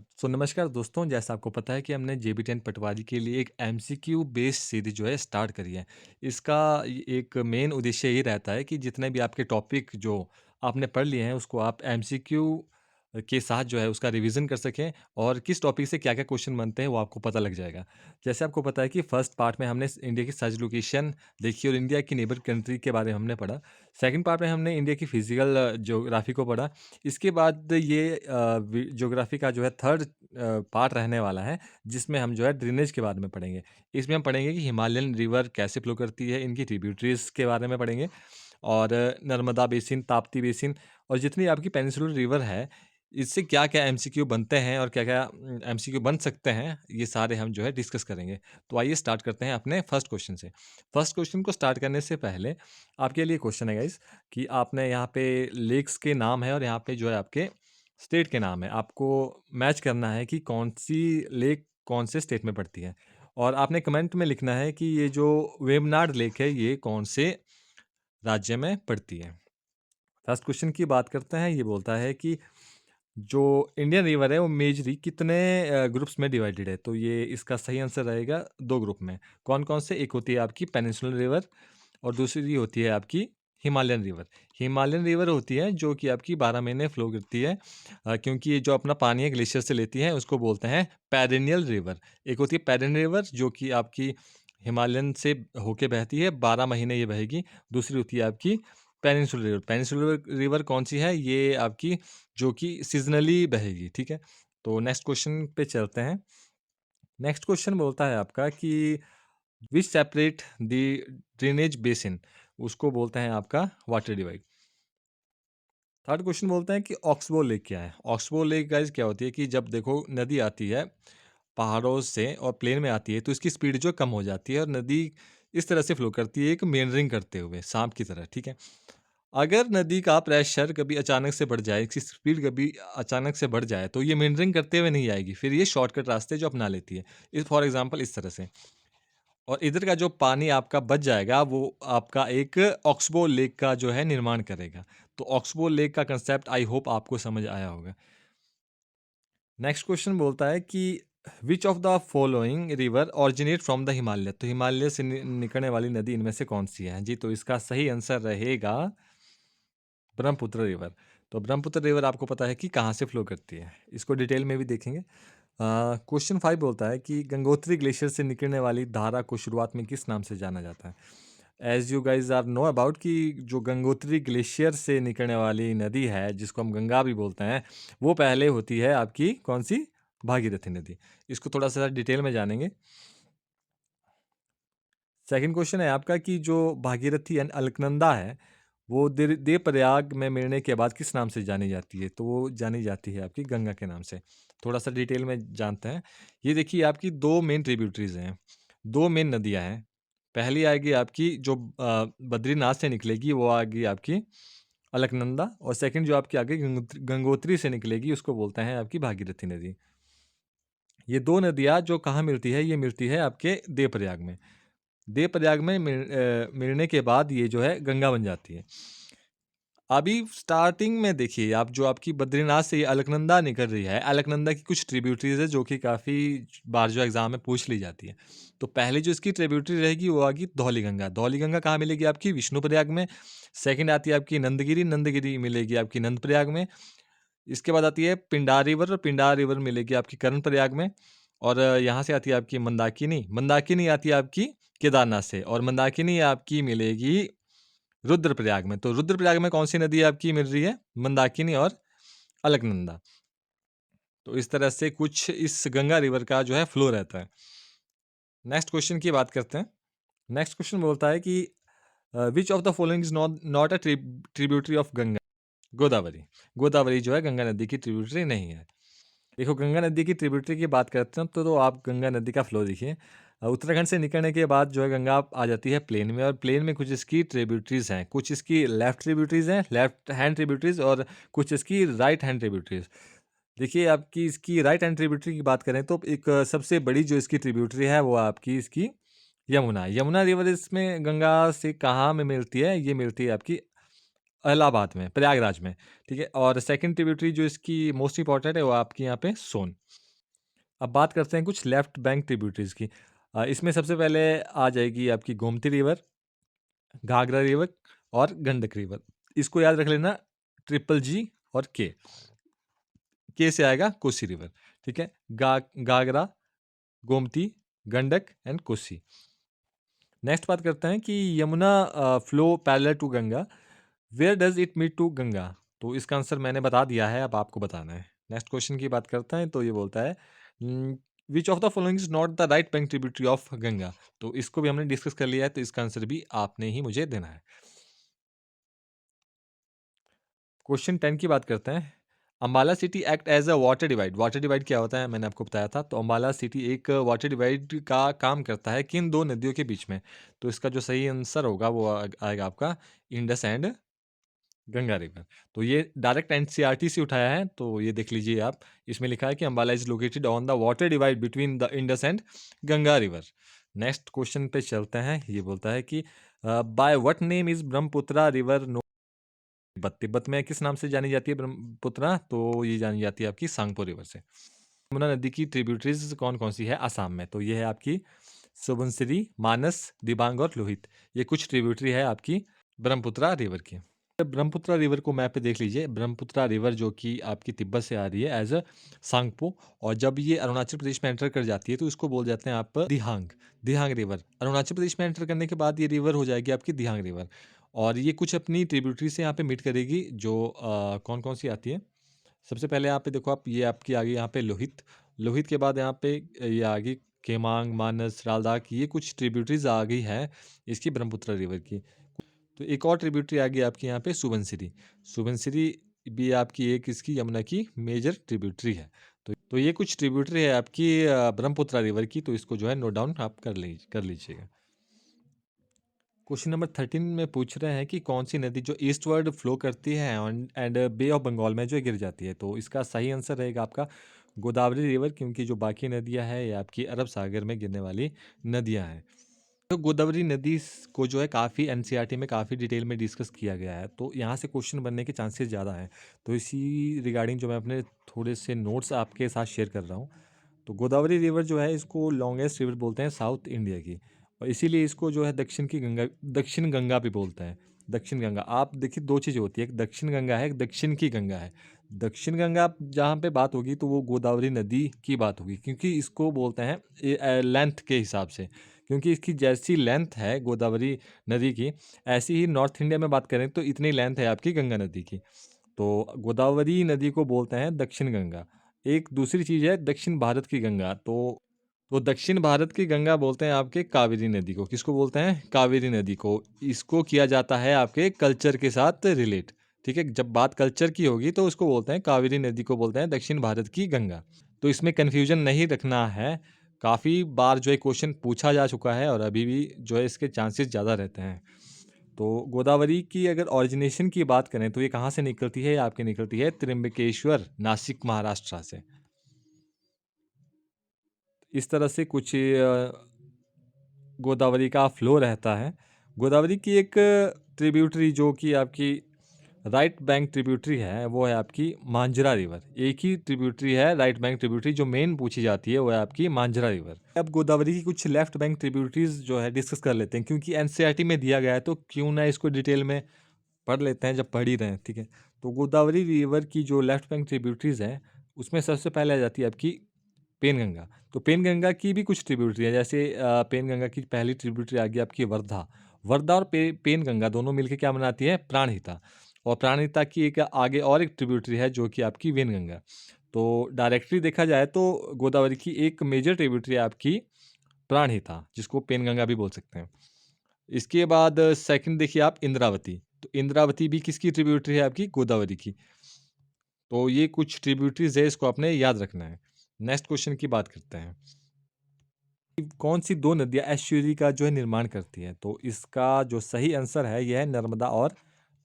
सो नमस्कार दोस्तों, जैसा आपको पता है कि हमने JB10 पटवारी के लिए एक MCQ बेस्ड सीरीज जो है स्टार्ट करी है। इसका एक मेन उद्देश्य ये रहता है कि जितने भी आपके टॉपिक जो आपने पढ़ लिए हैं उसको आप MCQ के साथ जो है उसका रिवीजन कर सकें और किस टॉपिक से क्या-क्या क्वेश्चन बनते हैं वो आपको पता लग जाएगा। जैसे आपको पता है कि फर्स्ट पार्ट में हमने इंडिया की सर्च लोकेशन देखी और इंडिया की नेबर कंट्री के बारे में हमने पढ़ा। सेकंड पार्ट में हमने इंडिया की फिजिकल ज्योग्राफी को पढ़ा। इसके बाद ये ज्योग्राफी का जो है थर्ड पार्ट रहने वाला है, जिसमें हम जो है ड्रेनेज के बारे में पढ़ेंगे। इसमें हम पढ़ेंगे कि हिमालयन रिवर कैसे फ्लो करती है, इनकी ट्रिब्यूटरीज के बारे में पढ़ेंगे और नर्मदा बेसिन, ताप्ती बेसिन और जितनी आपकी पेनिनसुलर रिवर है, इससे क्या-क्या एमसीक्यू बनते हैं और क्या-क्या एमसीक्यू बन सकते हैं, ये सारे हम जो है डिस्कस करेंगे। तो आइए स्टार्ट करते हैं अपने फर्स्ट क्वेश्चन से। फर्स्ट क्वेश्चन को स्टार्ट करने से पहले आपके लिए क्वेश्चन है गाइस कि आपने यहाँ पे लेक्स के नाम है और यहाँ पे जो है आपके स्टेट के नाम है। आपको मैच करना है कि कौन-सी लेक कौन से स्टेट में पड़ती है और आपने कमेंट में लिखना है कि ये जो वेम्बनाड लेक है, ये कौन से राज्य में पड़ती है। फर्स्ट क्वेश्चन की बात करते हैं, ये बोलता है कि जो इंडियन रिवर है वो मेजरली कितने ग्रुप्स में डिवाइडेड है? तो ये इसका सही आंसर रहेगा 2 ग्रुप में। कौन-कौन से? एक होती है आपकी पेनिनसुलर रिवर और दूसरी होती है आपकी हिमालयन रिवर। हिमालयन रिवर होती है जो कि आपकी 12 महीने फ्लो करती है क्योंकि ये जो अपना पानी है ग्लेशियर से लेती है उसको बोलते हैं पेरेनियल रिवर। एक होती है पेरेनियल रिवर जो कि आपकी हिमालयन से होके बहती है, 12 महीने ये बहेगी। दूसरी होती है आपकी पेनिनसुलर रिवर। पेनिनसुलर रिवर कौन-सी है? ये आपकी जो कि सीज़नली बहेगी, ठीक है? तो नेक्स्ट क्वेश्चन पे चलते हैं। नेक्स्ट क्वेश्चन बोलता है आपका कि which separate the drainage basin, उसको बोलते हैं आपका वाटर डिवाइड। थर्ड क्वेश्चन बोलते हैं कि ऑक्सबो लेक क्या है? ऑक्सबो लेक गाइस क्या होती है कि जब देखो नदी आती है पहाड़ों से और प्लेन में आती है तो इसकी स्पीड जो कम हो जाती है और नदी इस तरह से फ्लो करती है एक मेंडरिंग करते हुए सांप की तरह, ठीक है? अगर नदी का प्रेशर कभी अचानक से बढ़ जाए, इसकी स्पीड कभी अचानक से बढ़ जाए, तो ये मेंडरिंग करते हुए नहीं आएगी, फिर ये शॉर्टकट रास्ते जो अपना लेती है। इस फॉर एग्ज़ाम्पल इस तरह से और इधर का जो पानी आपका बच जाएगा, वो आपका एक ऑक्सबो लेक का जो है निर्माण करेगा। तो ऑक्सबो लेक का कांसेप्ट आई होप आपको समझ आया होगा। नेक्स्ट क्वेश्चन बोलता है कि which of the following river originate from the Himalaya? तो हिमालय से निकलने वाली नदी इनमें से कौन सी है? जी, तो इसका सही आंसर रहेगा ब्रह्मपुत्र रिवर। तो ब्रह्मपुत्र रिवर आपको पता है कि कहाँ से फ्लो करती है। इसको डिटेल में भी देखेंगे। क्वेश्चन 5 बोलता है कि गंगोत्री ग्लेशियर से निकलने वाली धारा को शुरुआत में किस नाम से जाना जाता है? As you guys are know about कि जो गंगोत्री ग्लेशियर से निकलने वाली नदी है, जिसको हम गंगा भी बोलते हैं, वो पहले होती है आपकी कौन-सी? भागीरथी नदी। इसको थोड़ा-सा डिटेल में जानेंगे। सेकंड क्वेश्चन है आपका कि जो भागीरथी यानी अलकनंदा है, वो देवप्रयाग में मिलने के बाद किस नाम से जानी जाती है? तो वो जानी जाती है आपकी गंगा के नाम से। थोड़ा-सा डिटेल में जानते हैं। ये देखिए आपकी 2 मेन ट्रिब्यूटरीज़ हैं, 2 मेन नदियाँ हैं। पहली आएगी आपकी जो बद्रीनाथ से निकलेगी वो आएगी आपकी अलकनंदा और सेकंड जो आपकी आगे गंगोत्री से निकलेगी उसको बोलते हैं आपकी भागीरथी नदी। ये 2 नदियाँ जो कहाँ मिलती है? ये मिलती है आपके देवप्रयाग में। देवप्रयाग में मिलने के बाद ये जो है गंगा बन जाती है। अभी स्टार्टिंग में देखिए आप जो आपकी बद्रीनाथ से ये अलकनंदा निकल रही है, अलकनंदा की कुछ ट्रिब्यूटरीज़ है जो कि काफ़ी बार जो एग्ज़ाम में पूछ ली जाती है। तो पहले जो इसकी ट्रिब्यूटरी रहेगी वो आएगी धौलीगंगा। धौलीगंगा कहाँ मिलेगी आपकी? विष्णुप्रयाग में। सेकंड आती है आपकी नंदगिरी, नंदगिरी मिलेगी आपकी नंदप्रयाग में। इसके बाद आती है पिंडार रिवर और पिंडार रिवर मिलेगी आपकी कर्णप्रयाग में और यहाँ से आती है आपकी मंदाकिनी, मंदाकिनी आती है आपकी केदारनाथ से और मंदाकिनी आपकी मिलेगी रुद्रप्रयाग में। तो रुद्रप्रयाग में कौन-सी नदी आपकी मिल रही है? मंदाकिनी और अलकनंदा। तो इस तरह से कुछ इस गंगा रिवर का जो है फ्लो रहता है। नेक्स्ट क्वेश्चन की बात करते हैं। नेक्स्ट क्वेश्चन बोलता है कि which of the following is not not a tributary of Ganga? Godavari. Godavari जो है गंगा नदी की ट्रिब्यूटरी नहीं है। देखो गंगा नदी की ट्रिब्यूटरी की बात करते हैं तो आप गंगा नदी का फ्लो देखिए। उत्तराखंड से निकलने के बाद जो है गंगा आ जाती है प्लेन में और प्लेन में कुछ इसकी ट्रिब्यूटरीज़ हैं। कुछ इसकी लेफ्ट ट्रिब्यूटरीज़ हैं, लेफ्ट हैंड ट्रिब्यूटरीज़ और कुछ इसकी राइट हैंड ट्रिब्यूटरीज़। देखिए आपकी इसकी राइट हैंड ट्रिब्यूटरी की बात करें तो एक सबसे बड़ी जो इसकी ट्रिब्यूटरी है वो आपकी इसकी यमुना। यमुना रिवर इसमें गंगा से कहाँ में मिलती है? ये मिलती है आपकी इलाहाबाद में, प्रयागराज में, ठीक है? और सेकंड ट्रिब्यूटरी जो इसकी मोस्ट इम्पोर्टेंट है वो आपकी यहाँ पे सोन। अब बात करते हैं कुछ लेफ्ट बैंक ट्रिब्यूटरीज़ की। इसमें सबसे पहले आ जाएगी आपकी गोमती रिवर, घाघरा रिवर और गंडक रिवर। इसको याद रख लेना, ट्रिपल जी और के से आएगा कोसी रिवर, ठीक है? घाघरा, गोमती, गंडक एंड कोसी। नेक्स्ट बात करते हैं कि Yamuna flow parallel to Ganga, where does it meet to Ganga? तो इसका आंसर मैंने बता दिया है, अब आपको बताना है। नेक्स्ट क्वेश्चन की बात करते हैं तो ये बोलता है which of the following is not the right bank tributary of Ganga? तो इसको भी हमने डिस्कस कर लिया है, तो इसका आंसर भी आपने ही मुझे देना है। क्वेश्चन 10 की बात करते हैं। Ambala city act as a water divide. Water divide क्या होता है मैंने आपको बताया था। तो अम्बाला सिटी एक वाटर डिवाइड का काम करता है किन 2 नदियों के बीच में? तो इसका जो सही आंसर होगा वो आएगा आपका इंडस एंड गंगा रिवर। तो ये डायरेक्ट एनसीईआरटी से उठाया है, तो ये देख लीजिए आप। इसमें लिखा है कि Ambala is located on the water divide between the Indus and Ganga river. Next question पे चलते हैं। ये बोलता है कि by what name is Brahmaputra river known Tibet? Tibet में किस नाम से जानी जाती है ब्रह्मपुत्रा? तो ये जानी जाती है आपकी सांगपो रिवर से। यमुना नदी की ट्रिब्यूटरीज कौन-कौन सी है असम में? तो ये है आपकी सुबनसिरी, मानस, दिबांग और लोहित। ये कुछ ट्रिब्यूटरी है आपकी ब्रह्मपुत्रा रिवर की। ब्रह्मपुत्रा रिवर को मैप पे देख लीजिए। ब्रह्मपुत्रा रिवर जो कि आपकी तिब्बत से आ रही है एज़ अ सांगपो, और जब ये अरुणाचल प्रदेश में एंटर कर जाती है तो इसको बोल जाते हैं आप दिहांग, दिहांग रिवर। अरुणाचल प्रदेश में एंटर करने के बाद ये रिवर हो जाएगी आपकी दिहांग रिवर, और ये कुछ अपनी ट्रिब्यूटरी से यहाँ पे मीट करेगी जो कौन-कौन सी आती है। सबसे पहले यहाँ पे देखो आप, ये आपकी आ गई यहाँ पे लोहित। लोहित के बाद यहाँ पे ये आ गई केमांग, मानस, रालदाक, ये कुछ ट्रिब्यूटरीज़ आ गई हैं इसकी ब्रह्मपुत्र रिवर की। तो एक और ट्रिब्यूटरी आ गई आपकी यहाँ पे सुबनसिरी। सुबनसिरी भी आपकी एक इसकी यमुना की मेजर ट्रिब्यूटरी है। तो ये कुछ ट्रिब्यूटरी है आपकी ब्रह्मपुत्र रिवर की, तो इसको जो है नोट डाउन आप कर लीजिएगा। क्वेश्चन नंबर 13 में पूछ रहे हैं कि कौन सी नदी जो ईस्टवर्ड फ्लो करती है एंड बे ऑफ बंगाल में जो गिर जाती है? तो इसका सही आंसर रहेगा आपका गोदावरी रिवर, क्योंकि जो बाकी नदियां हैं ये आपकी अरब सागर में गिरने वाली नदियां हैं। तो गोदावरी नदी को जो है काफ़ी एनसीईआरटी में काफ़ी डिटेल में डिस्कस किया गया है, तो यहाँ से क्वेश्चन बनने के चांसेस ज़्यादा हैं। तो इसी रिगार्डिंग जो मैं अपने थोड़े से नोट्स आपके साथ शेयर कर रहा हूँ। तो गोदावरी रिवर जो है इसको लॉन्गेस्ट रिवर बोलते हैं साउथ इंडिया की, और इसीलिए इसको जो है दक्षिण गंगा भी बोलते हैं। दक्षिण गंगा, आप देखिए 2 चीज़ें होती है, एक दक्षिण गंगा है, एक दक्षिण की गंगा है। दक्षिण गंगा जहाँ पे बात होगी तो वो गोदावरी नदी की बात होगी, क्योंकि इसको बोलते हैं लेंथ के हिसाब से, क्योंकि इसकी जैसी लेंथ है गोदावरी नदी की, ऐसी ही नॉर्थ इंडिया में बात करें तो इतनी लेंथ है आपकी गंगा नदी की। तो गोदावरी नदी को बोलते हैं दक्षिण गंगा। एक दूसरी चीज़ है दक्षिण भारत की गंगा, तो दक्षिण भारत की गंगा बोलते हैं आपके कावेरी नदी को। किसको बोलते हैं? कावेरी नदी को। इसको किया जाता है आपके कल्चर के साथ रिलेट, ठीक है? जब बात कल्चर की होगी तो उसको बोलते हैं कावेरी नदी को बोलते हैं दक्षिण भारत की गंगा। तो इसमें कन्फ्यूज़न नहीं रखना है। काफ़ी बार जो है क्वेश्चन पूछा जा चुका है और अभी भी जो है इसके चांसेस ज़्यादा रहते हैं। तो गोदावरी की अगर ओरिजिनेशन की बात करें तो ये कहाँ से निकलती है? ये आपकी निकलती है त्र्यंबकेश्वर, नासिक, महाराष्ट्र से। इस तरह से कुछ गोदावरी का फ्लो रहता है। गोदावरी की एक ट्रिब्यूटरी जो कि आपकी राइट बैंक ट्रिब्यूटरी है वो है आपकी मांजरा रिवर। एक ही ट्रिब्यूटरी है राइट बैंक ट्रिब्यूटरी, जो मेन पूछी जाती है वो है आपकी मांजरा रिवर। अब गोदावरी की कुछ लेफ्ट बैंक ट्रिब्यूटरीज जो है डिस्कस कर लेते हैं, क्योंकि एनसीईआरटी में दिया गया है तो क्यों ना इसको डिटेल में पढ़ लेते हैं जब पढ़ ही रहे हैं, ठीक है? तो गोदावरी रिवर की जो लेफ्ट बैंक ट्रिब्यूटरीज हैं उसमें सबसे पहले आ जाती है आपकी पेनगंगा। तो पेनगंगा की भी कुछ ट्रिब्यूटरी है, जैसे पेनगंगा की पहली ट्रिब्यूटरी आ गई आपकी वर्धा। वर्धा और पेनगंगा दोनों मिलकर क्या बनाती है? प्राणहिता। और प्राणहिता की एक आगे और एक ट्रिब्यूटरी है जो कि आपकी वेनगंगा। तो डायरेक्टली देखा जाए तो गोदावरी की एक मेजर ट्रिब्यूटरी है आपकी प्राणहिता, जिसको पेनगंगा भी बोल सकते हैं। इसके बाद सेकंड देखिए आप इंद्रावती। तो इंद्रावती भी किसकी ट्रिब्यूटरी है? आपकी गोदावरी की। तो ये कुछ ट्रिब्यूटरीज है, इसको आपने याद रखना है। नेक्स्ट क्वेश्चन की बात करते हैं। कौन सी 2 नदियाँ एस्चुरी का जो है निर्माण करती है? तो इसका जो सही आंसर है यह है नर्मदा और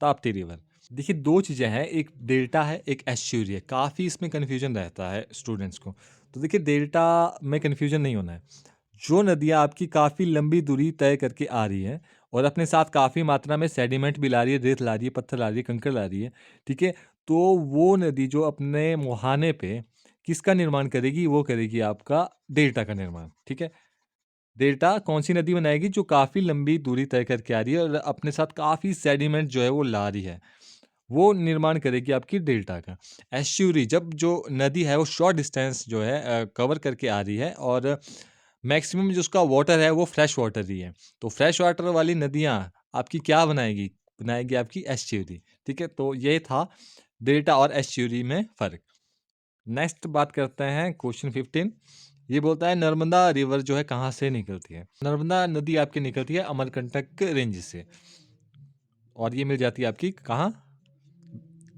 ताप्ती रिवर। देखिए 2 चीज़ें हैं, एक डेल्टा है, एक एस्चुरी है। काफ़ी इसमें कन्फ्यूजन रहता है स्टूडेंट्स को। तो देखिए डेल्टा में कन्फ्यूजन नहीं होना है। जो नदियाँ आपकी काफ़ी लंबी दूरी तय करके आ रही हैं और अपने साथ काफ़ी मात्रा में सेडिमेंट भी ला रही है, रेत ला रही है, पत्थर ला रही है, कंकड़ ला रही है, ठीक है? तो वो नदी जो अपने मुहाने पे किसका निर्माण करेगी? वो करेगी आपका डेल्टा का निर्माण, ठीक है? डेल्टा कौन-सी नदी बनाएगी? जो काफ़ी लंबी दूरी तय करके आ रही है और अपने साथ काफ़ी सेडिमेंट जो है वो ला रही है। वो निर्माण करेगी आपकी डेल्टा का। एस्च्यूरी जब जो नदी है वो शॉर्ट डिस्टेंस जो है कवर करके आ रही है और मैक्सिमम जो उसका वाटर है वो फ्रेश वाटर ही है। तो फ्रेश वाटर वाली नदियाँ आपकी क्या बनाएगी? बनाएगी आपकी एस्च्यूरी, ठीक है? तो ये था डेल्टा और एस्च्यूरी में फ़र्क। नेक्स्ट बात करते हैं क्वेश्चन 15। ये बोलता है नर्मदा रिवर जो है कहाँ से निकलती है? नर्मदा नदी आपकी निकलती है अमरकंटक रेंज से और ये मिल जाती है आपकी कहाँ?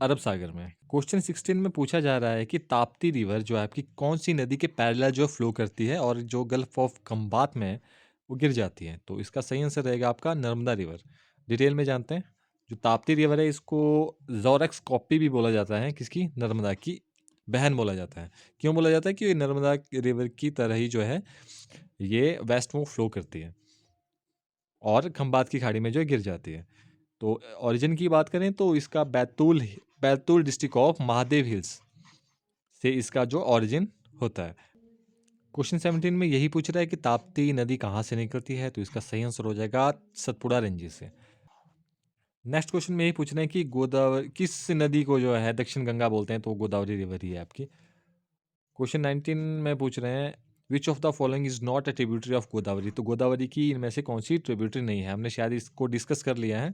अरब सागर में। क्वेश्चन 16 में पूछा जा रहा है कि ताप्ती रिवर जो है आपकी कौन सी नदी के पैरेलल जो फ्लो करती है और जो गल्फ ऑफ खंबात में है वो गिर जाती है। तो इसका सही आंसर रहेगा आपका नर्मदा रिवर। डिटेल में जानते हैं। जो ताप्ती रिवर है इसको जोरेक्स कॉपी भी बोला जाता है, किसकी? नर्मदा की बहन बोला जाता है। क्यों बोला जाता है? कि ये नर्मदा रिवर की तरह ही जो है ये वेस्ट में फ्लो करती है और खंबात की खाड़ी में जो है गिर जाती है। तो ओरिजिन की बात करें तो इसका Betul district of Mahadev hills से इसका जो ओरिजिन होता है। क्वेश्चन 17 में यही पूछ रहा है कि ताप्ती नदी कहाँ से निकलती है, तो इसका सही आंसर हो जाएगा सतपुड़ा रेंजेस से। नेक्स्ट क्वेश्चन में यही पूछ रहे हैं कि गोदावरी किस नदी को जो है दक्षिण गंगा बोलते हैं, तो गोदावरी रिवर ही है आपकी। क्वेश्चन 19 में पूछ रहे हैं विच of the following is not a tributary of Godavari, तो गोदावरी की इनमें से कौन सी ट्रिब्यूटरी नहीं है। हमने शायद इसको डिस्कस कर लिया है,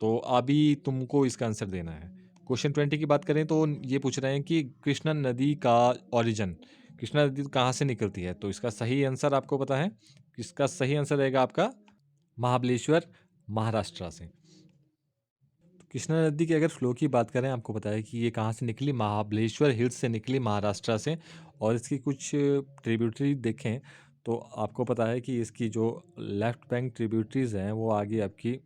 तो अभी तुमको इसका आंसर देना है। क्वेश्चन 20 की बात करें तो ये पूछ रहे हैं कि कृष्णा नदी का ओरिजिन, कृष्णा नदी कहाँ से निकलती है, तो इसका सही आंसर आपको पता है। इसका सही आंसर रहेगा आपका महाबलेश्वर, महाराष्ट्र से। तो कृष्णा नदी की अगर फ्लो की बात करें, आपको पता है कि ये कहाँ से निकली? महाबलेश्वर हिल्स से निकली, महाराष्ट्र से। और इसकी कुछ ट्रिब्यूटरी देखें तो आपको पता है कि इसकी जो लेफ्ट बैंक ट्रिब्यूटरीज हैं वो आगे आपकी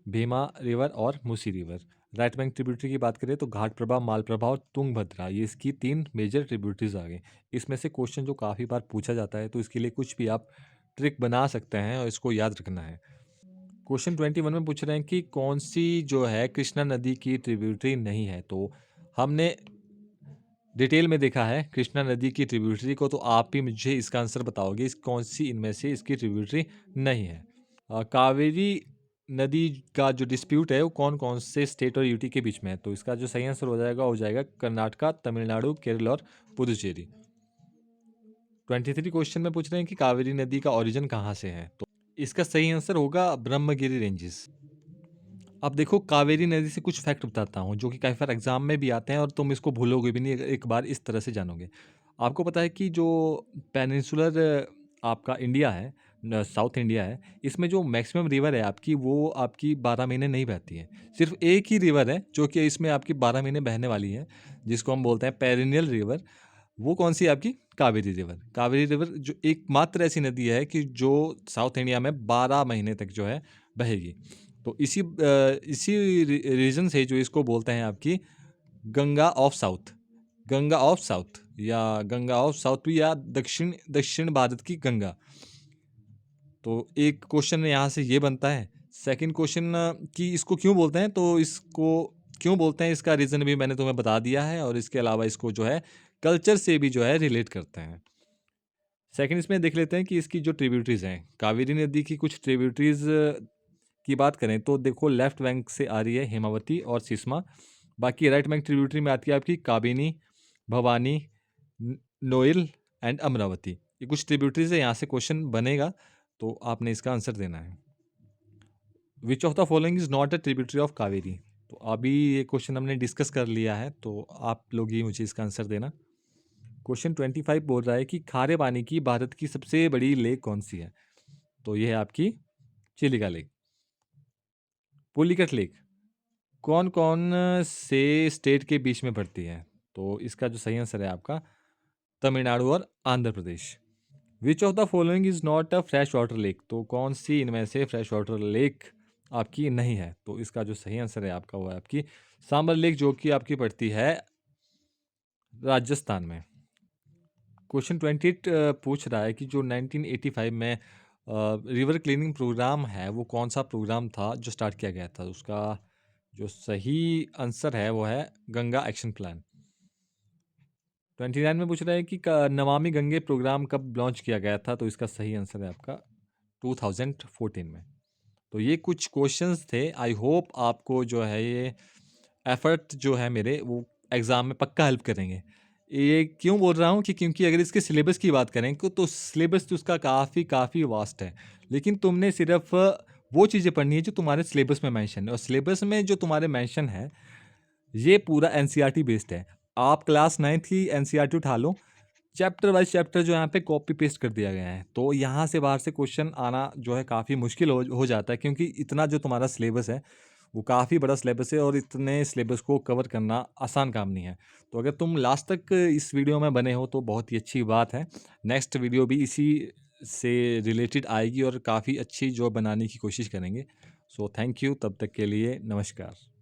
भीमा रिवर और Musi river. Right bank tributary की बात करें तो घाटप्रभा, मालप्रभा और तुंगभद्रा, ये इसकी 3 मेजर ट्रिब्यूटरीज आ गई। इसमें से क्वेश्चन जो काफ़ी बार पूछा जाता है, तो इसके लिए कुछ भी आप ट्रिक बना सकते हैं और इसको याद रखना है। क्वेश्चन 21 में पूछ रहे हैं कि कौन सी जो है कृष्णा नदी की ट्रिब्यूटरी नहीं है, तो हमने डिटेल में देखा है कृष्णा नदी की ट्रिब्यूटरी को, तो आप भी मुझे इसका आंसर बताओगे इस कौन सी इनमें से इसकी ट्रिब्यूटरी नहीं है। कावेरी नदी का जो डिस्प्यूट है वो कौन कौन से स्टेट और यूटी के बीच में है, तो इसका जो सही आंसर हो जाएगा कर्नाटका, तमिलनाडु, केरल और पुदुचेरी। 23 क्वेश्चन में पूछ रहे हैं कि कावेरी नदी का ओरिजिन कहाँ से है, तो इसका सही आंसर होगा ब्रह्मगिरी रेंजेस। अब देखो कावेरी नदी से कुछ फैक्ट बताता हूँ जो कि कई बार एग्जाम में भी आते हैं और तुम इसको भूलोगे भी नहीं, एक बार इस तरह से जानोगे। आपको पता है कि जो पेनिनसुलर आपका इंडिया है, साउथ इंडिया है, इसमें जो मैक्सिमम रिवर है आपकी वो आपकी 12 महीने नहीं बहती है। सिर्फ एक ही रिवर है जो कि इसमें आपकी 12 महीने बहने वाली है, जिसको हम बोलते हैं पेरिनियल रिवर। वो कौन सी है आपकी? कावेरी रिवर। कावेरी रिवर जो एकमात्र ऐसी नदी है कि जो साउथ इंडिया में 12 महीने तक जो है बहेगी। तो इसी रीजन से जो इसको बोलते हैं आपकी Ganga of south, Ganga of south या गंगा ऑफ साउथ भी, या दक्षिण दक्षिण भारत की गंगा। तो एक क्वेश्चन यहाँ से ये बनता है। सेकंड क्वेश्चन कि इसको क्यों बोलते हैं, तो इसको क्यों बोलते हैं इसका रीज़न भी मैंने तुम्हें बता दिया है, और इसके अलावा इसको जो है कल्चर से भी जो है रिलेट करते हैं। सेकंड इसमें देख लेते हैं कि इसकी जो ट्रिब्यूटरीज हैं, कावेरी नदी की कुछ ट्रिब्यूटरीज की बात करें तो देखो लेफ्ट बैंक से आ रही है हेमावती और सिस्मा। बाकी राइट बैंक ट्रिब्यूटरी में आती है आपकी काबिनी, भवानी, नोइल एंड अमरावती। ये कुछ ट्रिब्यूटरीज है, यहाँ से क्वेश्चन बनेगा, तो आपने इसका आंसर देना है। विच of the following is not a tributary of Kaveri, तो अभी ये क्वेश्चन हमने डिस्कस कर लिया है, तो आप लोग ही मुझे इसका आंसर देना। क्वेश्चन 25 बोल रहा है कि खारे पानी की भारत की सबसे बड़ी लेक कौन सी है, तो ये है आपकी चिलिका लेक। पुलिकट लेक कौन कौन से स्टेट के बीच में पड़ती है, तो इसका जो सही आंसर है आपका तमिलनाडु और Andhra Pradesh. Which of the following is not a fresh water lake, तो कौन सी इनमें से फ्रेश वाटर लेक आपकी नहीं है, तो इसका जो सही आंसर है आपका वो है आपकी सांबर लेक, जो कि आपकी पड़ती है राजस्थान में। क्वेश्चन 28 पूछ रहा है कि जो 1985 में रिवर क्लीनिंग प्रोग्राम है वो कौन-सा प्रोग्राम था जो स्टार्ट किया गया था? उसका जो सही आंसर है वो है गंगा एक्शन प्लान। 29 में पूछ रहा है कि क नमामि गंगे प्रोग्राम कब लॉन्च किया गया था? तो इसका सही आंसर है आपका 2014 में। तो ये कुछ क्वेश्चंस थे। आई होप आपको जो है ये एफर्ट जो है मेरे वो एग्ज़ाम में पक्का हेल्प करेंगे। ये क्यों बोल रहा हूँ कि क्योंकि अगर इसके सिलेबस की बात करें तो सिलेबस तो उसका काफ़ी वास्ट है। लेकिन तुमने सिर्फ़ वो चीज़ें पढ़नी है जो तुम्हारे सिलेबस में मेंशन है और सिलेबस में जो तुम्हारे मेंशन है, ये पूरा एनसीईआरटी बेस्ड है। आप क्लास 9th की एनसीईआरटी उठा लो, चैप्टर वाइज़ चैप्टर जो यहाँ पे कॉपी पेस्ट कर दिया गया है। तो यहाँ से बाहर से क्वेश्चन आना जो है काफ़ी मुश्किल हो जाता है क्योंकि इतना जो तुम्हारा सिलेबस है, वो काफ़ी बड़ा सिलेबस है और इतने सिलेबस को कवर करना आसान काम नहीं है। तो अगर तुम लास्ट तक इस वीडियो में बने हो तो बहुत ही अच्छी बात है। नेक्स्ट वीडियो भी इसी से रिलेटेड आएगी और काफ़ी अच्छी जो बनाने की कोशिश करेंगे। सो थैंक यू, तब तक के लिए नमस्कार।